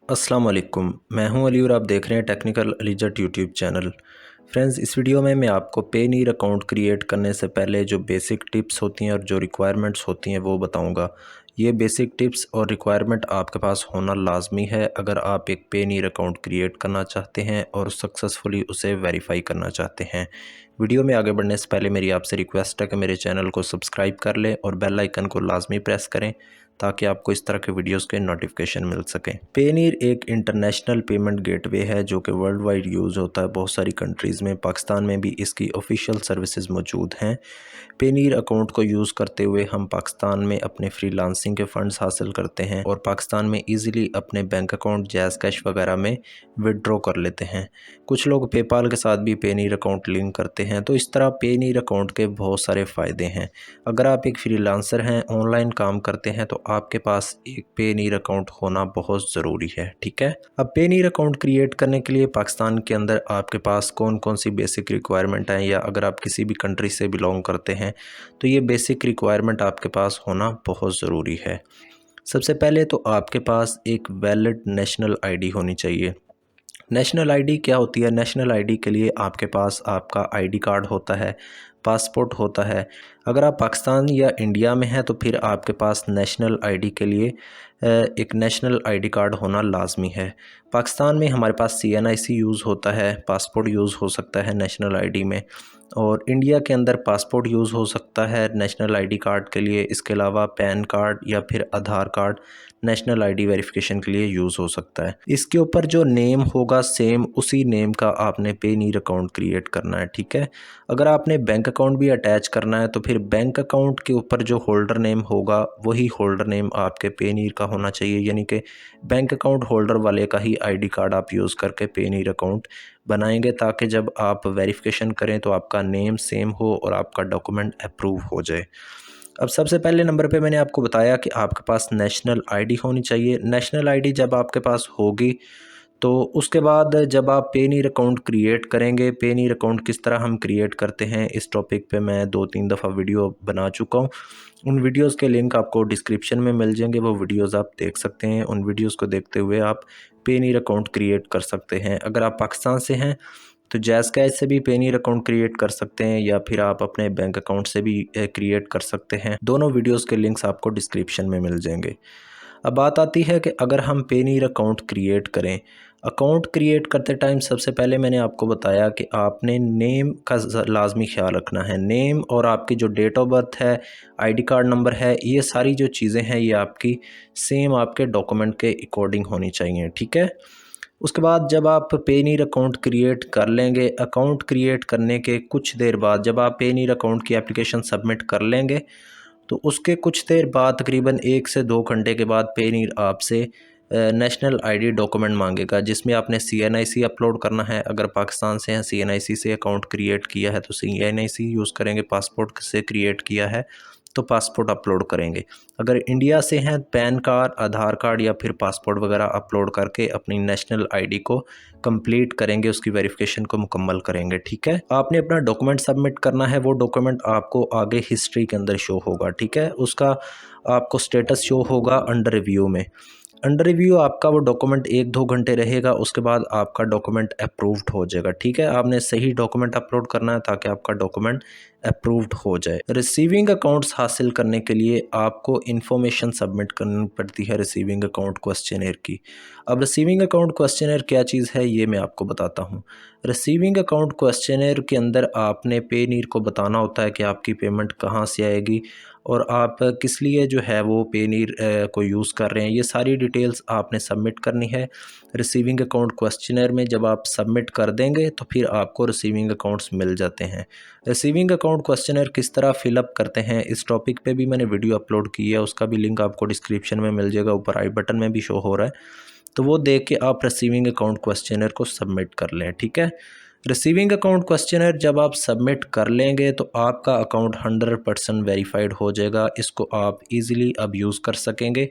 अस्सलाम वालेकुम, मैं हूं अली और आप देख रहे हैं टेक्निकल अलीजट यूट्यूब चैनल। फ्रेंड्स, इस वीडियो में मैं आपको पेनीर अकाउंट क्रिएट करने से पहले जो बेसिक टिप्स होती हैं और जो रिक्वायरमेंट्स होती हैं वो बताऊंगा। ये बेसिक टिप्स और रिक्वायरमेंट आपके पास होना लाजमी है अगर आप एक पेनीर अकाउंट क्रिएट करना चाहते हैं और सक्सेसफुली उसे वेरीफाई करना चाहते हैं। वीडियो में आगे बढ़ने से पहले मेरी आपसे रिक्वेस्ट है कि मेरे चैनल को सब्सक्राइब कर लें और बेल आइकन को लाजमी प्रेस करें ताकि आपको इस तरह के वीडियोस के नोटिफिकेशन मिल सकें। पेनीर एक इंटरनेशनल पेमेंट गेटवे है जो कि वर्ल्ड वाइड यूज़ होता है बहुत सारी कंट्रीज़ में। पाकिस्तान में भी इसकी ऑफिशियल सर्विसेज मौजूद हैं। पेनीर अकाउंट को यूज़ करते हुए हम पाकिस्तान में अपने फ्रीलांसिंग के फ़ंड्स हासिल करते हैं और पाकिस्तान में ईज़िली अपने बैंक अकाउंट, जैज़ कैश वगैरह में विड्रॉ कर लेते हैं। कुछ लोग पेपाल के साथ भी पेनीर अकाउंट लिंक करते हैं। तो इस तरह पेनीर अकाउंट के बहुत सारे फ़ायदे हैं। अगर आप एक फ्रीलांसर हैं, ऑनलाइन काम करते हैं, तो आपके पास एक पेनीर अकाउंट होना बहुत ज़रूरी है। ठीक है, अब पेनीर अकाउंट क्रिएट करने के लिए पाकिस्तान के अंदर आपके पास कौन कौन सी बेसिक रिक्वायरमेंट हैं, या अगर आप किसी भी कंट्री से बिलोंग करते हैं तो ये बेसिक रिक्वायरमेंट आपके पास होना बहुत ज़रूरी है। सबसे पहले तो आपके पास एक वैलिड नेशनल आईडी होनी चाहिए। नेशनल आईडी क्या होती है? नेशनल आईडी के लिए आपके पास आपका आईडी कार्ड होता है, पासपोर्ट होता है। अगर आप पाकिस्तान या इंडिया में हैं तो फिर आपके पास नेशनल आईडी के लिए एक नेशनल आईडी कार्ड होना लाजमी है। पाकिस्तान में हमारे पास CNIC यूज़ होता है, पासपोर्ट यूज़ हो सकता है नेशनल आईडी में, और इंडिया के अंदर पासपोर्ट यूज़ हो सकता है नेशनल आईडी कार्ड के लिए। इसके अलावा पैन कार्ड या फिर आधार कार्ड नेशनल आईडी वेरिफिकेशन के लिए यूज़ हो सकता है। इसके ऊपर जो नेम होगा सेम उसी नेम का आपने पेनीर अकाउंट क्रिएट करना है। ठीक है, अगर आपने बैंक अकाउंट भी अटैच करना है तो फिर बैंक अकाउंट के ऊपर जो होल्डर नेम होगा वही होल्डर नेम आपके पेनीर का होना चाहिए, यानी कि बैंक अकाउंट होल्डर वाले का ही आईडी कार्ड आप यूज़ करके पेनीर अकाउंट बनाएंगे, ताकि जब आप वेरिफिकेशन करें तो आपका नेम सेम हो और आपका डॉक्यूमेंट अप्रूव हो जाए। अब सबसे पहले नंबर पे मैंने आपको बताया कि आपके पास नेशनल आईडी होनी चाहिए। नेशनल आईडी जब आपके पास होगी तो उसके बाद जब आप पेनीर अकाउंट क्रिएट करेंगे, पेनीर अकाउंट किस तरह हम क्रिएट करते हैं इस टॉपिक पे मैं 2-3 दफ़ा वीडियो बना चुका हूँ। उन वीडियोस के लिंक आपको डिस्क्रिप्शन में मिल जाएंगे, वो वीडियोस आप देख सकते हैं। उन वीडियोस को देखते हुए आप पेनीर अकाउंट क्रिएट कर सकते हैं। अगर आप पाकिस्तान से हैं तो जैज़ कैश से भी पेनीर अकाउंट क्रिएट कर सकते हैं, या फिर आप अपने बैंक अकाउंट से भी क्रिएट कर सकते हैं। दोनों वीडियोस के लिंक्स आपको डिस्क्रिप्शन में मिल जाएंगे। अब बात आती है कि अगर हम पेनीर अकाउंट क्रिएट करें, अकाउंट क्रिएट करते टाइम सबसे पहले मैंने आपको बताया कि आपने नेम का लाजमी ख्याल रखना है। नेम और आपकी जो डेट ऑफ बर्थ है, आईडी कार्ड नंबर है, ये सारी जो चीज़ें हैं ये आपकी सेम आपके डॉक्यूमेंट के अकॉर्डिंग होनी चाहिए। ठीक है, उसके बाद जब आप पेनीर अकाउंट क्रिएट कर लेंगे, अकाउंट क्रिएट करने के कुछ देर बाद जब आप पेनीर अकाउंट की एप्लीकेशन सबमिट कर लेंगे तो उसके कुछ देर बाद तकरीबन 1 से 2 घंटे के बाद पेनीर आपसे नेशनल आईडी डॉक्यूमेंट मांगेगा, जिसमें आपने CNIC अपलोड करना है। अगर पाकिस्तान से हैं, CNIC से अकाउंट क्रिएट किया है तो CNIC यूज़ करेंगे, पासपोर्ट से क्रिएट किया है तो पासपोर्ट अपलोड करेंगे। अगर इंडिया से हैं, पैन कार्ड, आधार कार्ड या फिर पासपोर्ट वगैरह अपलोड करके अपनी नेशनल आईडी को कंप्लीट करेंगे, उसकी वेरिफिकेशन को मुकम्मल करेंगे। ठीक है, आपने अपना डॉक्यूमेंट सबमिट करना है, वो डॉक्यूमेंट आपको आगे हिस्ट्री के अंदर शो होगा। ठीक है, उसका आपको स्टेटस शो होगा अंडर रिव्यू में। अंडर रिव्यू आपका वो डॉक्यूमेंट 1-2 घंटे रहेगा, उसके बाद आपका डॉक्यूमेंट अप्रूव्ड हो जाएगा। ठीक है, आपने सही डॉक्यूमेंट अपलोड करना है ताकि आपका डॉक्यूमेंट अप्रूव्ड हो जाए। रिसीविंग अकाउंट्स हासिल करने के लिए आपको इन्फॉर्मेशन सबमिट करनी पड़ती है रिसीविंग अकाउंट क्वेश्चनर की। अब रिसीविंग अकाउंट क्वेश्चनर क्या चीज़ है ये मैं आपको बताता हूँ। रिसीविंग अकाउंट क्वेश्चनर के अंदर आपने पेनीर को बताना होता है कि आपकी पेमेंट कहाँ से आएगी और आप किस लिए जो है वो पेनीर को यूज़ कर रहे हैं। ये सारी डिटेल्स आपने सबमिट करनी है रिसीविंग अकाउंट क्वेश्चनर में। जब आप सबमिट कर देंगे तो फिर आपको रिसीविंग अकाउंट्स मिल जाते हैं। रिसीविंग अकाउंट क्वेश्चनर किस तरह फिलअप करते हैं इस टॉपिक पे भी मैंने वीडियो अपलोड की है, उसका भी लिंक आपको डिस्क्रिप्शन में मिल जाएगा, ऊपर आई बटन में भी शो हो रहा है, तो वो देख के आप रिसीविंग अकाउंट क्वेश्चनर को सबमिट कर लें। ठीक है, रिसीविंग अकाउंट क्वेश्चनर जब आप सबमिट कर लेंगे तो आपका अकाउंट 100% वेरीफाइड हो जाएगा। इसको आप इजीली अब यूज़ कर सकेंगे।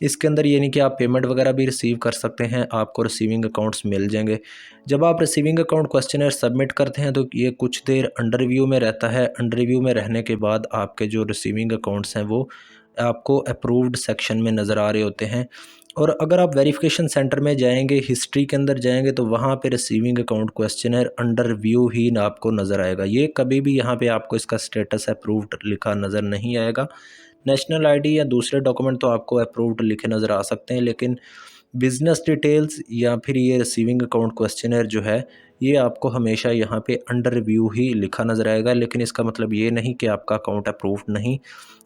इसके अंदर ये नहीं कि आप पेमेंट वगैरह भी रिसीव कर सकते हैं, आपको रिसीविंग अकाउंट्स मिल जाएंगे। जब आप रिसीविंग अकाउंट क्वेश्चनर सबमिट करते हैं तो ये कुछ देर अंडर रिव्यू में रहता है। अंडर रिव्यू में रहने के बाद आपके जो रिसीविंग अकाउंट्स हैं वो आपको अप्रूव्ड सेक्शन में नज़र आ रहे होते हैं, और अगर आप वेरिफिकेशन सेंटर में जाएंगे, हिस्ट्री के अंदर जाएंगे, तो वहाँ पे receiving account questioner under view ही आपको नज़र आएगा। ये कभी भी यहाँ पे आपको इसका स्टेटस अप्रूव्ड लिखा नज़र नहीं आएगा। नेशनल आईडी या दूसरे डॉक्यूमेंट तो आपको अप्रूव्ड लिखे नज़र आ सकते हैं, लेकिन बिज़नेस डिटेल्स या फिर ये रिसीविंग अकाउंट क्वेश्चनर जो है, ये आपको हमेशा यहाँ पे अंडर व्यू ही लिखा नज़र आएगा। लेकिन इसका मतलब ये नहीं कि आपका अकाउंट अप्रूव्ड नहीं,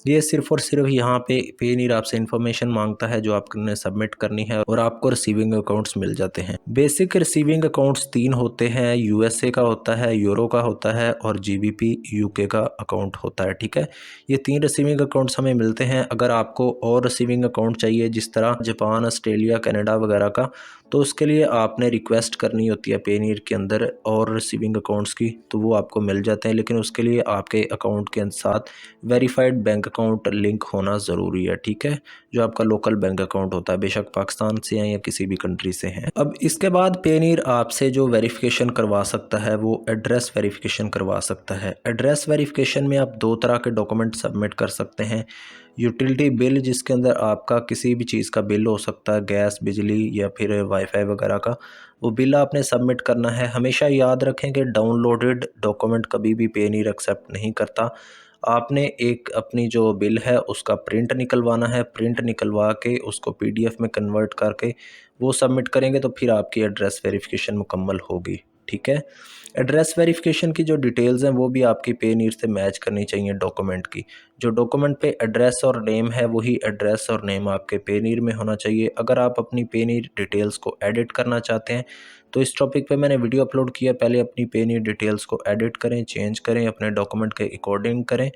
ये सिर्फ़ और सिर्फ यहाँ पे पेनीर आपसे इन्फॉर्मेशन मांगता है जो आपने सबमिट करनी है, और आपको रिसीविंग अकाउंट्स मिल जाते हैं। बेसिक रिसीविंग अकाउंट्स 3 होते हैं, यूएसए का होता है, यूरो का होता है और जीबीपी यूके का अकाउंट होता है। ठीक है, ये 3 रिसीविंग अकाउंट्स हमें मिलते हैं। अगर आपको और रिसीविंग अकाउंट चाहिए, जिस तरह जापान, ऑस्ट्रेलिया, कनाडा वगैरह का, तो उसके लिए आपने रिक्वेस्ट करनी होती है पेनीर के अंदर और रिसीविंग अकाउंट्स की, तो वो आपको मिल जाते हैं। लेकिन उसके लिए आपके अकाउंट के साथ वेरीफाइड बैंक अकाउंट लिंक होना ज़रूरी है। ठीक है, जो आपका लोकल बैंक अकाउंट होता है, बेशक पाकिस्तान से हैं या किसी भी कंट्री से हैं। अब इसके बाद पेनीर आपसे जो वेरिफिकेशन करवा सकता है वो एड्रेस वेरिफिकेशन करवा सकता है। एड्रेस वेरिफिकेशन में आप 2 तरह के डॉक्यूमेंट सबमिट कर सकते हैं। यूटिलिटी बिल, जिसके अंदर आपका किसी भी चीज़ का बिल हो सकता है, गैस, बिजली या फिर वाईफाई वगैरह का, वो बिल आपने सबमिट करना है। हमेशा याद रखें कि डाउनलोडेड डॉक्यूमेंट कभी भी पेनीर एक्सेप्ट नहीं करता। आपने एक अपनी जो बिल है उसका प्रिंट निकलवाना है, प्रिंट निकलवा के उसको पीडीएफ में कन्वर्ट करके वो सबमिट करेंगे, तो फिर आपकी एड्रेस वेरिफिकेशन मुकम्मल होगी। ठीक है, एड्रेस वेरिफिकेशन की जो डिटेल्स हैं वो भी आपकी पेनीर से मैच करनी चाहिए डॉक्यूमेंट की। जो डॉक्यूमेंट पे एड्रेस और नेम है वही एड्रेस और नेम आपके पेनीर में होना चाहिए। अगर आप अपनी पेनीर डिटेल्स को एडिट करना चाहते हैं तो इस टॉपिक पे मैंने वीडियो अपलोड किया, पहले अपनी पेनीर डिटेल्स को एडिट करें, चेंज करें, अपने डॉक्यूमेंट के अकॉर्डिंग करें,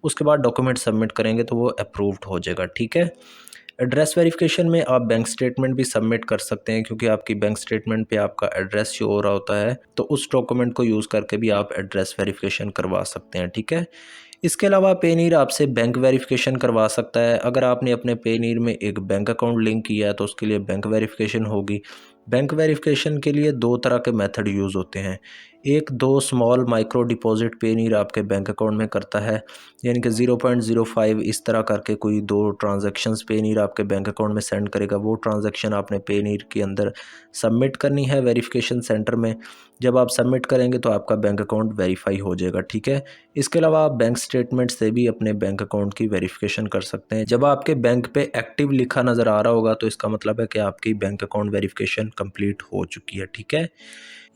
उसके बाद डॉक्यूमेंट सबमिट करेंगे तो वो अप्रूव्ड हो जाएगा। ठीक है, एड्रेस वेरिफिकेशन में आप बैंक स्टेटमेंट भी सबमिट कर सकते हैं, क्योंकि आपकी बैंक स्टेटमेंट पे आपका एड्रेस शो हो रहा होता है, तो उस डॉक्यूमेंट को यूज़ करके भी आप एड्रेस वेरिफिकेशन करवा सकते हैं। ठीक है, इसके अलावा पेनीर आपसे बैंक वेरिफिकेशन करवा सकता है। अगर आपने अपने पेनीर में एक बैंक अकाउंट लिंक किया है तो उसके लिए बैंक वेरिफिकेशन होगी। बैंक वेरिफिकेशन के लिए 2 तरह के मेथड यूज़ होते हैं। एक 2 स्मॉल माइक्रो डिपॉजिट पेनीर आपके बैंक अकाउंट में करता है, यानी कि 0.05 इस तरह करके कोई 2 ट्रांजैक्शंस पेनीर आपके बैंक अकाउंट में सेंड करेगा। वो ट्रांजैक्शन आपने पेनीर के अंदर सबमिट करनी है वेरिफिकेशन सेंटर में। जब आप सबमिट करेंगे तो आपका बैंक अकाउंट वेरीफाई हो जाएगा। ठीक है, इसके अलावा आप बैंक स्टेटमेंट से भी अपने बैंक अकाउंट की वेरिफिकेशन कर सकते हैं। जब आपके बैंक पे एक्टिव लिखा नज़र आ रहा होगा तो इसका मतलब है कि आपकी बैंक अकाउंट वेरिफिकेशन कंप्लीट हो चुकी है। ठीक है,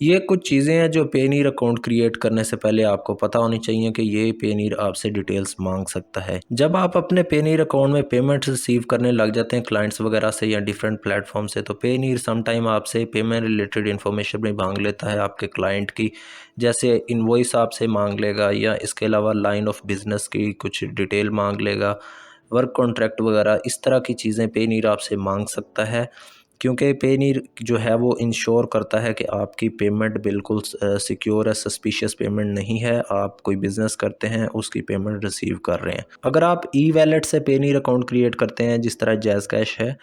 ये कुछ चीज़ें हैं जो पेनीर अकाउंट क्रिएट करने से पहले आपको पता होनी चाहिए कि ये पेनीर आपसे डिटेल्स मांग सकता है। जब आप अपने पेनीर अकाउंट में पेमेंट रिसीव करने लग जाते हैं क्लाइंट्स वगैरह से या डिफरेंट प्लेटफॉर्म से, तो पेनीर समटाइम आपसे पेमेंट रिलेटेड इन्फॉर्मेशन भी मांग लेता है आपके क्लाइंट की, जैसे इनवॉइस आपसे मांग लेगा, या इसके अलावा लाइन ऑफ बिजनेस की कुछ डिटेल मांग लेगा, वर्क कॉन्ट्रैक्ट वगैरह, इस तरह की चीज़ें पेनीर आपसे मांग सकता है। क्योंकि पेनीर जो है वो इंश्योर करता है कि आपकी पेमेंट बिल्कुल सिक्योर है, सस्पिशियस पेमेंट नहीं है, आप कोई बिज़नेस करते हैं उसकी पेमेंट रिसीव कर रहे हैं। अगर आप ई वैलेट से पेनीर अकाउंट क्रिएट करते हैं जिस तरह जैज़ कैश है,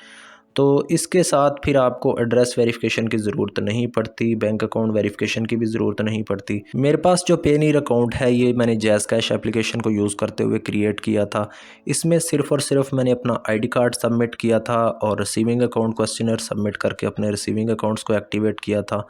तो इसके साथ फिर आपको एड्रेस वेरिफिकेशन की ज़रूरत नहीं पड़ती, बैंक अकाउंट वेरिफिकेशन की भी ज़रूरत नहीं पड़ती। मेरे पास जो पेनीर अकाउंट है ये मैंने जैज़ कैश एप्लीकेशन को यूज़ करते हुए क्रिएट किया था। इसमें सिर्फ़ और सिर्फ मैंने अपना आईडी कार्ड सबमिट किया था और रिसीविंग अकाउंट क्वेश्चनर सबमिट करके अपने रिसीविंग अकाउंट्स को एक्टिवेट किया था।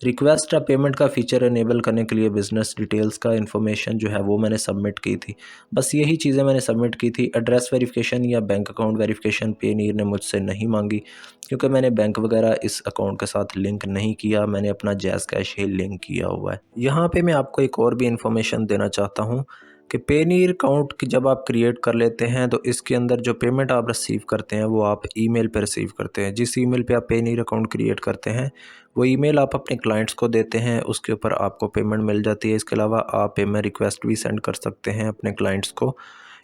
रिक्वेस्ट पेमेंट का फ़ीचर इनेबल करने के लिए बिज़नेस डिटेल्स का इन्फॉर्मेशन जो है वो मैंने सबमिट की थी। बस यही चीज़ें मैंने सबमिट की थी। एड्रेस वेरिफिकेशन या बैंक अकाउंट वेरिफिकेशन पेनीर ने मुझसे नहीं मांगी, क्योंकि मैंने बैंक वगैरह इस अकाउंट के साथ लिंक नहीं किया, मैंने अपना जैज़ कैश ही लिंक किया हुआ है। यहाँ पे मैं आपको एक और भी इन्फॉर्मेशन देना चाहता हूँ कि पेनीर अकाउंट की जब आप क्रिएट कर लेते हैं तो इसके अंदर जो पेमेंट आप रिसीव करते हैं वो आप ईमेल पे रिसीव करते हैं। जिस ईमेल पे आप पेनीर अकाउंट क्रिएट करते हैं वो ईमेल आप अपने क्लाइंट्स को देते हैं, उसके ऊपर आपको पेमेंट मिल जाती है। इसके अलावा आप पेमेंट रिक्वेस्ट भी सेंड कर सकते हैं अपने क्लाइंट्स को,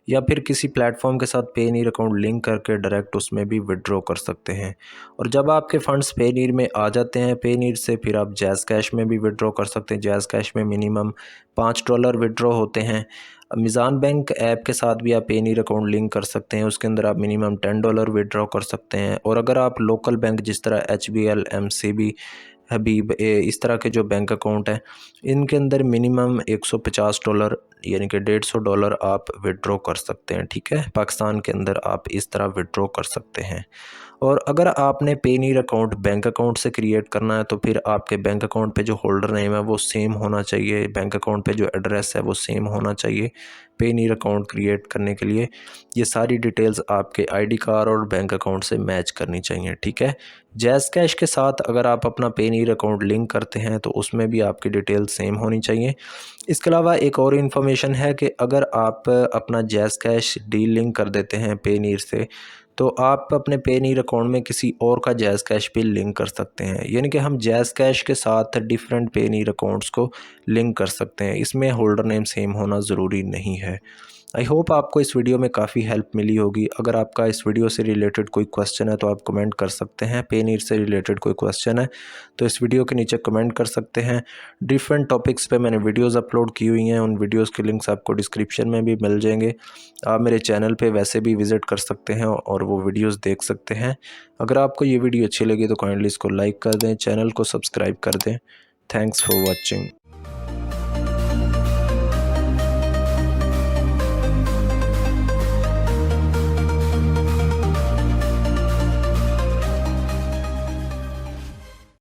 या फिर किसी प्लेटफॉर्म के साथ पेनीर अकाउंट लिंक करके डायरेक्ट उसमें भी विड्रॉ कर सकते हैं। और जब आपके फ़ंड्स पेनीर में आ जाते हैं पेनीर से, फिर आप जैज़ कैश में भी विड्रॉ कर सकते हैं। जैज़ कैश में मिनिमम $5 विड्रॉ होते हैं। मीज़ान बैंक ऐप के साथ भी आप पेनीर अकाउंट लिंक कर सकते हैं, उसके अंदर आप मिनिमम $10 विड्रॉ कर सकते हैं। और अगर आप लोकल बैंक जिस तरह HBL, MCB, हबीब, इस तरह के जो बैंक अकाउंट हैं इनके अंदर मिनिमम $150 यानी कि $150 आप विड्रॉ कर सकते हैं। ठीक है, पाकिस्तान के अंदर आप इस तरह विड्रॉ कर सकते हैं। और अगर आपने पेनीर अकाउंट बैंक अकाउंट से क्रिएट करना है तो फिर आपके बैंक अकाउंट पे जो होल्डर नेम है वो सेम होना चाहिए, बैंक अकाउंट पे जो एड्रेस है वो सेम होना चाहिए पेनीर अकाउंट क्रिएट करने के लिए। ये सारी डिटेल्स आपके आईडी कार्ड और बैंक अकाउंट से मैच करनी चाहिए, ठीक है। जैज़ कैश के साथ अगर आप अपना पेनीर अकाउंट लिंक करते हैं तो उसमें भी आपकी डिटेल सेम होनी चाहिए। इसके अलावा एक और इन्फॉर्मेशन है कि अगर आप अपना जैज़ कैश डील लिंक कर देते हैं पेनीर से, तो आप अपने पेनीर अकाउंट में किसी और का जैज़ कैश भी लिंक कर सकते हैं। यानी कि हम जैज़ कैश के साथ डिफरेंट पेनीर अकाउंट्स को लिंक कर सकते हैं। इसमें होल्डर नेम सेम होना ज़रूरी नहीं है। आई होप आपको इस वीडियो में काफ़ी हेल्प मिली होगी। अगर आपका इस वीडियो से रिलेटेड कोई क्वेश्चन है तो आप कमेंट कर सकते हैं। पेनीर से रिलेटेड कोई क्वेश्चन है तो इस वीडियो के नीचे कमेंट कर सकते हैं। डिफरेंट टॉपिक्स पे मैंने वीडियोस अपलोड की हुई हैं, उन वीडियोस के लिंक्स आपको डिस्क्रिप्शन में भी मिल जाएंगे। आप मेरे चैनल पे वैसे भी विज़िट कर सकते हैं और वो वीडियोस देख सकते हैं। अगर आपको ये वीडियो अच्छी लगी तो काइंडली इसको लाइक कर दें, चैनल को सब्सक्राइब कर दें। Thanks for watching.